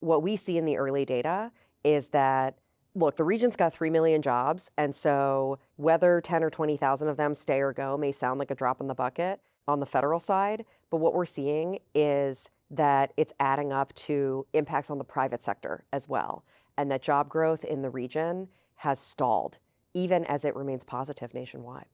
what we see in the early data is that, look, the region's got 3 million jobs. And so whether 10 or 20,000 of them stay or go may sound like a drop in the bucket on the federal side. But what we're seeing is that it's adding up to impacts on the private sector as well. And that job growth in the region has stalled, even as it remains positive nationwide.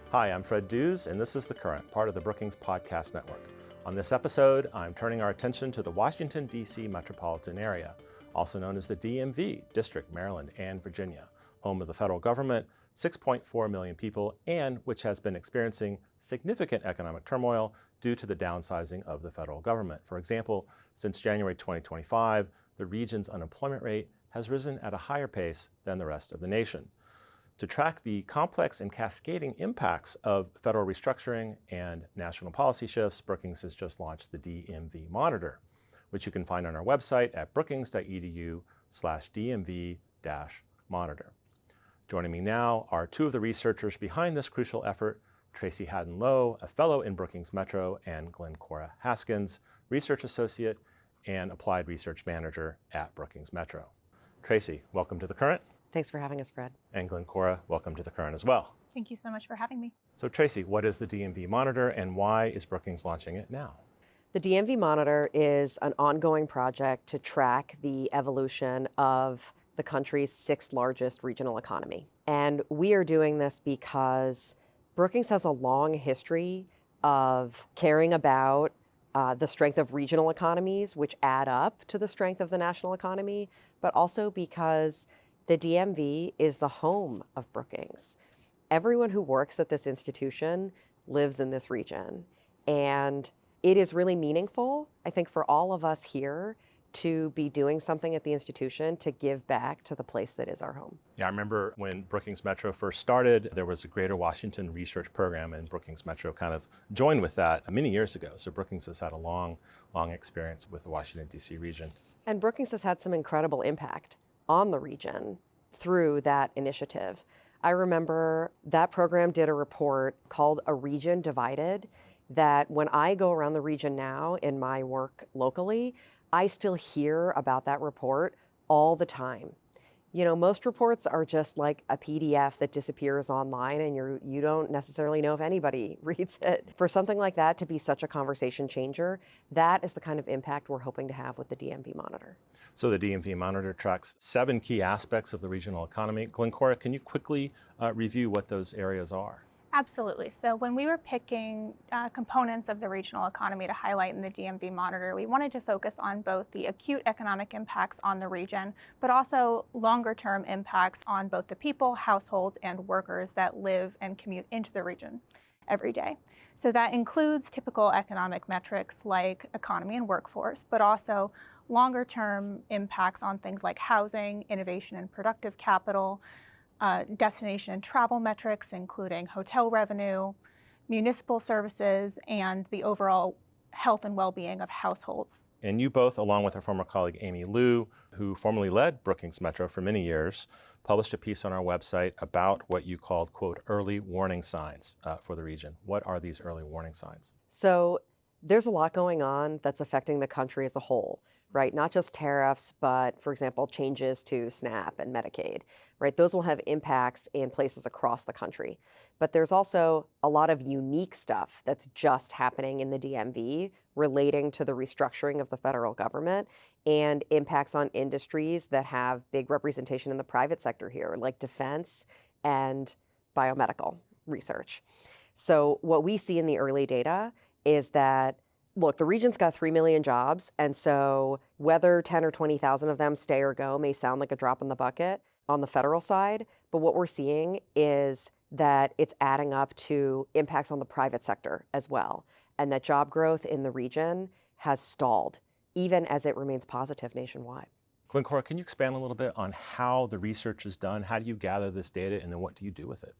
Hi, I'm Fred Dews, and this is The Current, part of the Brookings Podcast Network. On this episode, I'm turning our attention to the Washington, D.C. metropolitan area, also known as the DMV, District, Maryland, and Virginia, home of the federal government, 6.4 million people, and which has been experiencing significant economic turmoil due to the downsizing of the federal government. For example, since January 2025, the region's unemployment rate has risen at a higher pace than the rest of the nation. To track the complex and cascading impacts of federal restructuring and national policy shifts, Brookings has just launched the DMV Monitor, which you can find on our website at brookings.edu/DMV-monitor. Joining me now are two of the researchers behind this crucial effort, Tracy Hadden Loh, a fellow in Brookings Metro, and Glencora Haskins, research associate and applied research manager at Brookings Metro. Tracy, welcome to The Current. Thanks for having us, Fred. And Glencora, welcome to The Current as well. Thank you so much for having me. So Tracy, what is the DMV Monitor and why is Brookings launching it now? The DMV Monitor is an ongoing project to track the evolution of the country's sixth largest regional economy. And we are doing this because Brookings has a long history of caring about the strength of regional economies, which add up to the strength of the national economy, but also because the DMV is the home of Brookings. Everyone who works at this institution lives in this region. And it is really meaningful, I think, for all of us here to be doing something at the institution to give back to the place that is our home. Yeah, I remember when Brookings Metro first started, there was a Greater Washington Research Program, and Brookings Metro kind of joined with that many years ago. So Brookings has had a long experience with the Washington, D.C. region. And Brookings has had some incredible impact on the region through that initiative. I remember that program did a report called A Region Divided that when I go around the region now in my work locally, I still hear about that report all the time. You know, most reports are just like a PDF that disappears online and you don't necessarily know if anybody reads it. For something like that to be such a conversation changer, that is the kind of impact we're hoping to have with the DMV Monitor. So the DMV Monitor tracks 7 key aspects of the regional economy. Glencora, can you quickly review what those areas are? Absolutely. So when we were picking components of the regional economy to highlight in the DMV Monitor, we wanted to focus on both the acute economic impacts on the region, but also longer-term impacts on both the people, households, and workers that live and commute into the region every day. So that includes typical economic metrics like economy and workforce, but also longer-term impacts on things like housing, innovation and productive capital, destination and travel metrics, including hotel revenue, municipal services, and the overall health and well-being of households. And you both, along with our former colleague Amy Liu, who formerly led Brookings Metro for many years, published a piece on our website about what you called, quote, early warning signs for the region. What are these early warning signs? So there's a lot going on that's affecting the country as a whole, right? Not just tariffs, but for example, changes to SNAP and Medicaid, right? Those will have impacts in places across the country. But there's also a lot of unique stuff that's just happening in the DMV relating to the restructuring of the federal government and impacts on industries that have big representation in the private sector here, like defense and biomedical research. So what we see in the early data is that, look, the region's got 3 million jobs, and so whether 10 or 20,000 of them stay or go may sound like a drop in the bucket on the federal side, but what we're seeing is that it's adding up to impacts on the private sector as well, and that job growth in the region has stalled, even as it remains positive nationwide. Glencora, can you expand a little bit on how the research is done? How do you gather this data, and then what do you do with it?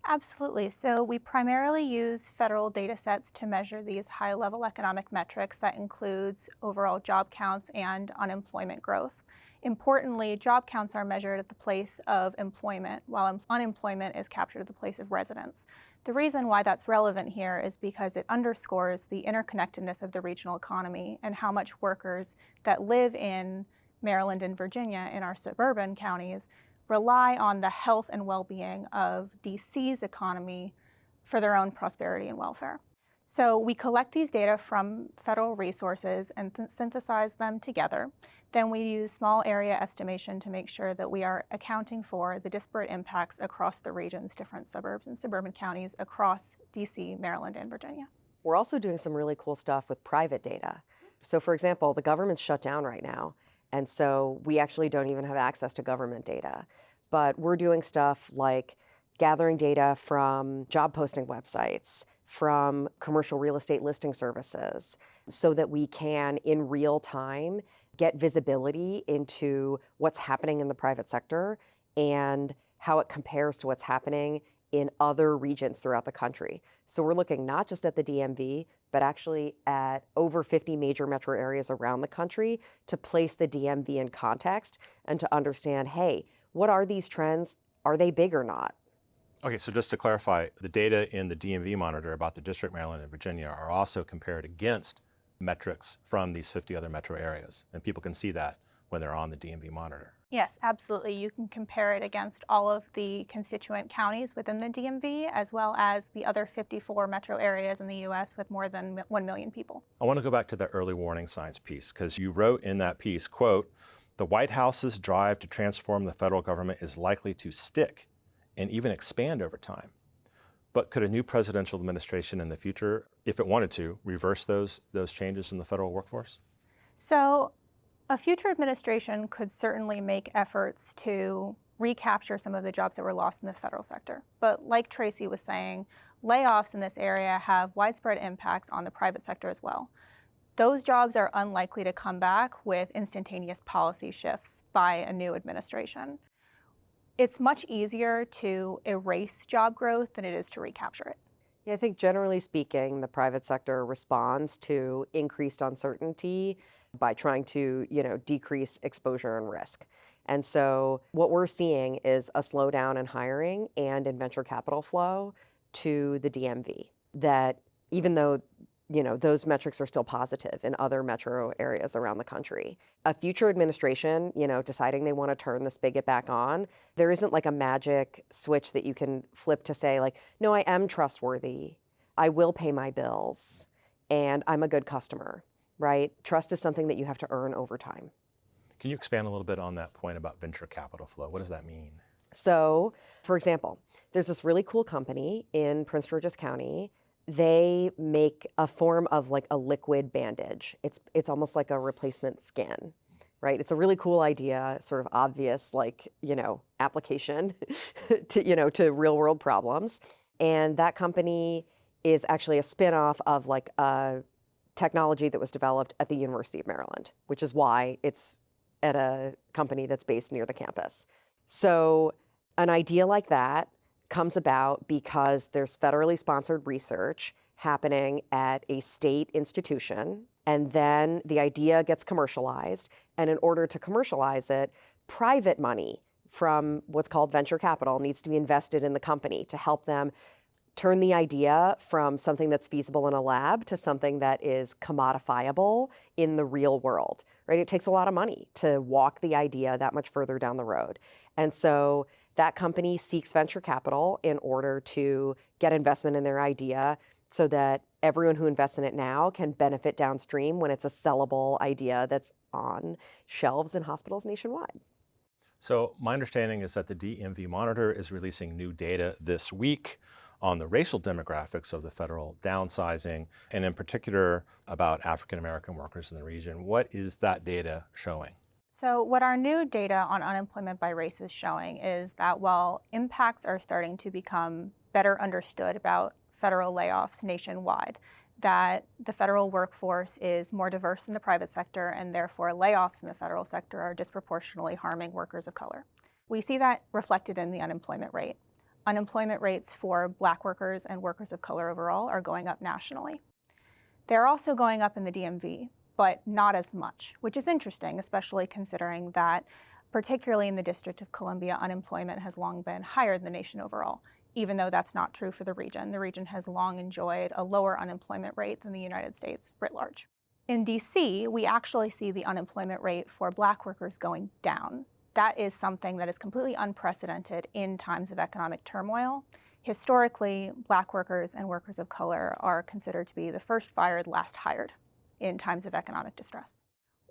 Absolutely. So we primarily use federal data sets to measure these high-level economic metrics that includes overall job counts and unemployment growth. Importantly, job counts are measured at the place of employment, while unemployment is captured at the place of residence. The reason why that's relevant here is because it underscores the interconnectedness of the regional economy and how much workers that live in Maryland and Virginia in our suburban counties rely on the health and well-being of DC's economy for their own prosperity and welfare. So we collect these data from federal resources and synthesize them together. Then we use small area estimation to make sure that we are accounting for the disparate impacts across the region's different suburbs and suburban counties across DC, Maryland, and Virginia. We're also doing some really cool stuff with private data. So for example, the government's shut down right now. And so we actually don't even have access to government data. But we're doing stuff like gathering data from job posting websites, from commercial real estate listing services, so that we can, in real time, get visibility into what's happening in the private sector and how it compares to what's happening in other regions throughout the country. So we're looking not just at the DMV, but actually at over 50 major metro areas around the country to place the DMV in context and to understand, hey, what are these trends? Are they big or not? Okay, so just to clarify, the data in the DMV Monitor about the District, Maryland, and Virginia are also compared against metrics from these 50 other metro areas, and people can see that when they're on the DMV Monitor. Yes, absolutely. You can compare it against all of the constituent counties within the DMV, as well as the other 54 metro areas in the U.S. with more than 1 million people. I want to go back to the early warning signs piece, because you wrote in that piece, quote, "The White House's drive to transform the federal government is likely to stick and even expand over time. But could a new presidential administration in the future, if it wanted to, reverse those changes in the federal workforce?" So a future administration could certainly make efforts to recapture some of the jobs that were lost in the federal sector. But like Tracy was saying, layoffs in this area have widespread impacts on the private sector as well. Those jobs are unlikely to come back with instantaneous policy shifts by a new administration. It's much easier to erase job growth than it is to recapture it. Yeah, I think generally speaking, the private sector responds to increased uncertainty by trying to, decrease exposure and risk. And so what we're seeing is a slowdown in hiring and in venture capital flow to the DMV. That even though those metrics are still positive in other metro areas around the country. A future administration, deciding they want to turn the spigot back on, there isn't like a magic switch that you can flip to say like, no, I am trustworthy, I will pay my bills, and I'm a good customer, right? Trust is something that you have to earn over time. Can you expand a little bit on that point about venture capital flow? What does that mean? So, for example, there's this really cool company in Prince George's County. They make a form of like a liquid bandage. It's almost like a replacement skin, right? It's a really cool idea, sort of obvious, application to real world problems. And that company is actually a spin-off of like a technology that was developed at the University of Maryland, which is why it's at a company that's based near the campus. So an idea like that comes about because there's federally sponsored research happening at a state institution, and then the idea gets commercialized. And in order to commercialize it, private money from what's called venture capital needs to be invested in the company to help them turn the idea from something that's feasible in a lab to something that is commodifiable in the real world, right? It takes a lot of money to walk the idea that much further down the road. And so that company seeks venture capital in order to get investment in their idea so that everyone who invests in it now can benefit downstream when it's a sellable idea that's on shelves in hospitals nationwide. So my understanding is that the DMV Monitor is releasing new data this week on the racial demographics of the federal downsizing, and in particular about African American workers in the region. What is that data showing? So what our new data on unemployment by race is showing is that while impacts are starting to become better understood about federal layoffs nationwide, that the federal workforce is more diverse than the private sector, and therefore layoffs in the federal sector are disproportionately harming workers of color. We see that reflected in the unemployment rate. Unemployment rates for Black workers and workers of color overall are going up nationally. They're also going up in the DMV, but not as much, which is interesting, especially considering that, particularly in the District of Columbia, unemployment has long been higher than the nation overall. even though that's not true for the region. The region has long enjoyed a lower unemployment rate than the United States writ large. In DC, we actually see the unemployment rate for Black workers going down. That is something that is completely unprecedented in times of economic turmoil. Historically, Black workers and workers of color are considered to be the first fired, last hired in times of economic distress.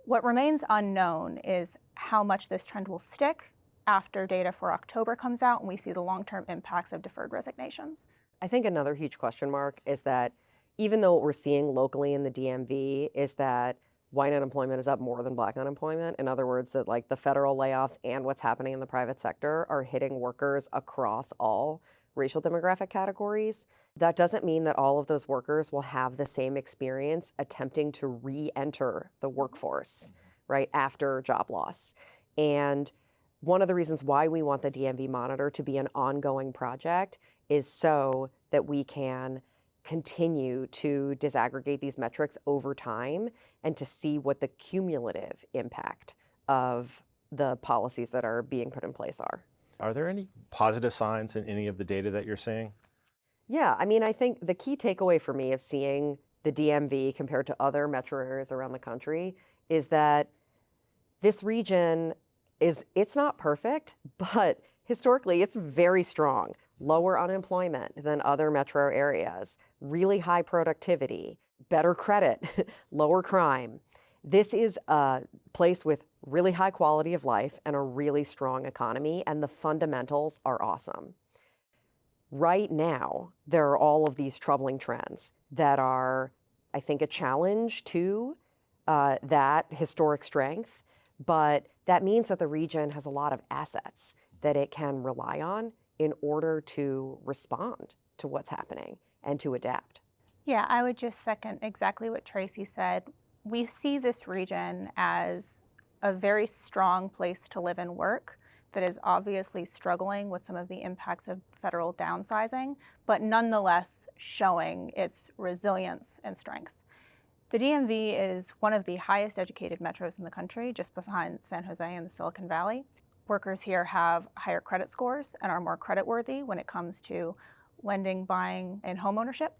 What remains unknown is how much this trend will stick after data for October comes out and we see the long-term impacts of deferred resignations. I think another huge question mark is that even though what we're seeing locally in the DMV is that white unemployment is up more than Black unemployment. In other words, that like the federal layoffs and what's happening in the private sector are hitting workers across all racial demographic categories. That doesn't mean that all of those workers will have the same experience attempting to re-enter the workforce, right, after job loss. And one of the reasons why we want the DMV Monitor to be an ongoing project is so that we can continue to disaggregate these metrics over time and to see what the cumulative impact of the policies that are being put in place are. Are there any positive signs in any of the data that you're seeing? Yeah, I mean, I think the key takeaway for me of seeing the DMV compared to other metro areas around the country is that this region it's not perfect, but historically it's very strong. Lower unemployment than other metro areas, really high productivity, better credit, lower crime. This is a place with really high quality of life and a really strong economy, and the fundamentals are awesome. Right now, there are all of these troubling trends that are, I think, a challenge to that historic strength, but that means that the region has a lot of assets that it can rely on in order to respond to what's happening and to adapt. Yeah, I would just second exactly what Tracy said. We see this region as a very strong place to live and work that is obviously struggling with some of the impacts of federal downsizing, but nonetheless showing its resilience and strength. The DMV is one of the highest educated metros in the country, just behind San Jose and the Silicon Valley. Workers here have higher credit scores and are more creditworthy when it comes to lending, buying, and homeownership.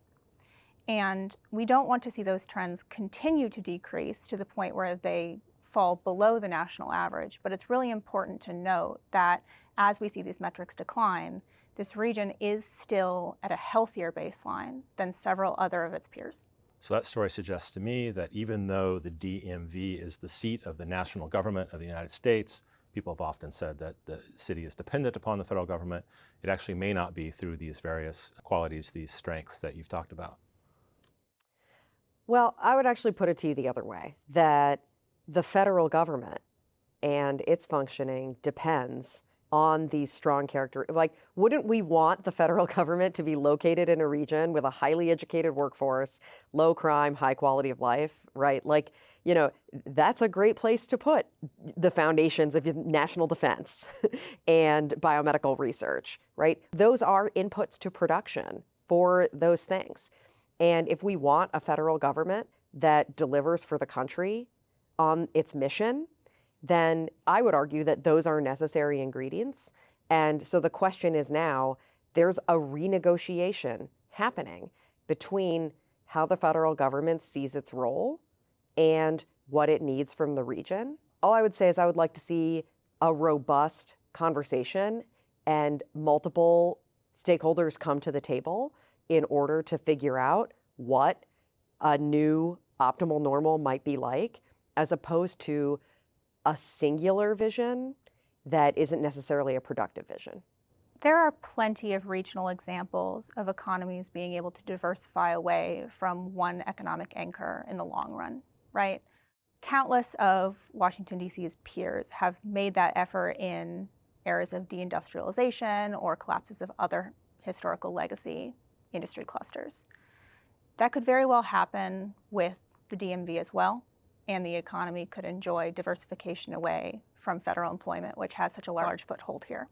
And we don't want to see those trends continue to decrease to the point where they fall below the national average. But it's really important to note that as we see these metrics decline, this region is still at a healthier baseline than several other of its peers. So that story suggests to me that even though the DMV is the seat of the national government of the United States, people have often said that the city is dependent upon the federal government. It actually may not be through these various qualities, these strengths that you've talked about. Well, I would actually put it to you the other way, that the federal government and its functioning depends on these strong character. Like, wouldn't we want the federal government to be located in a region with a highly educated workforce, low crime, high quality of life, right? Like, you know, that's a great place to put the foundations of national defense and biomedical research, right? Those are inputs to production for those things. And if we want a federal government that delivers for the country on its mission, then I would argue that those are necessary ingredients. And so the question is now, there's a renegotiation happening between how the federal government sees its role and what it needs from the region. All I would say is I would like to see a robust conversation and multiple stakeholders come to the table in order to figure out what a new optimal normal might be like, as opposed to a singular vision that isn't necessarily a productive vision. There are plenty of regional examples of economies being able to diversify away from one economic anchor in the long run, right? Countless of Washington, D.C.'s peers have made that effort in eras of deindustrialization or collapses of other historical legacy industry clusters. That could very well happen with the DMV as well, and the economy could enjoy diversification away from federal employment, which has such a large foothold here.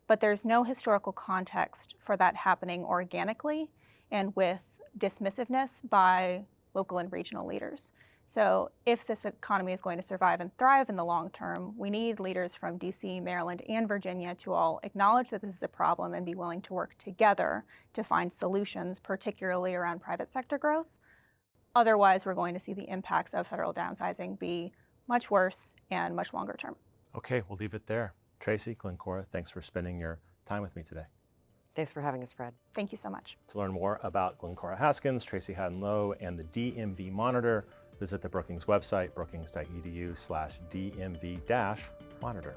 But there's no historical context for that happening organically and with dismissiveness by local and regional leaders. So if this economy is going to survive and thrive in the long term, we need leaders from DC, Maryland, and Virginia to all acknowledge that this is a problem and be willing to work together to find solutions, particularly around private sector growth. Otherwise, we're going to see the impacts of federal downsizing be much worse and much longer term. Okay, we'll leave it there. Tracy, Glencora, thanks for spending your time with me today. Thanks for having us, Fred. Thank you so much. To learn more about Glencora Haskins, Tracy Hadden Loh, and the DMV Monitor, visit the Brookings website, brookings.edu/DMV-monitor.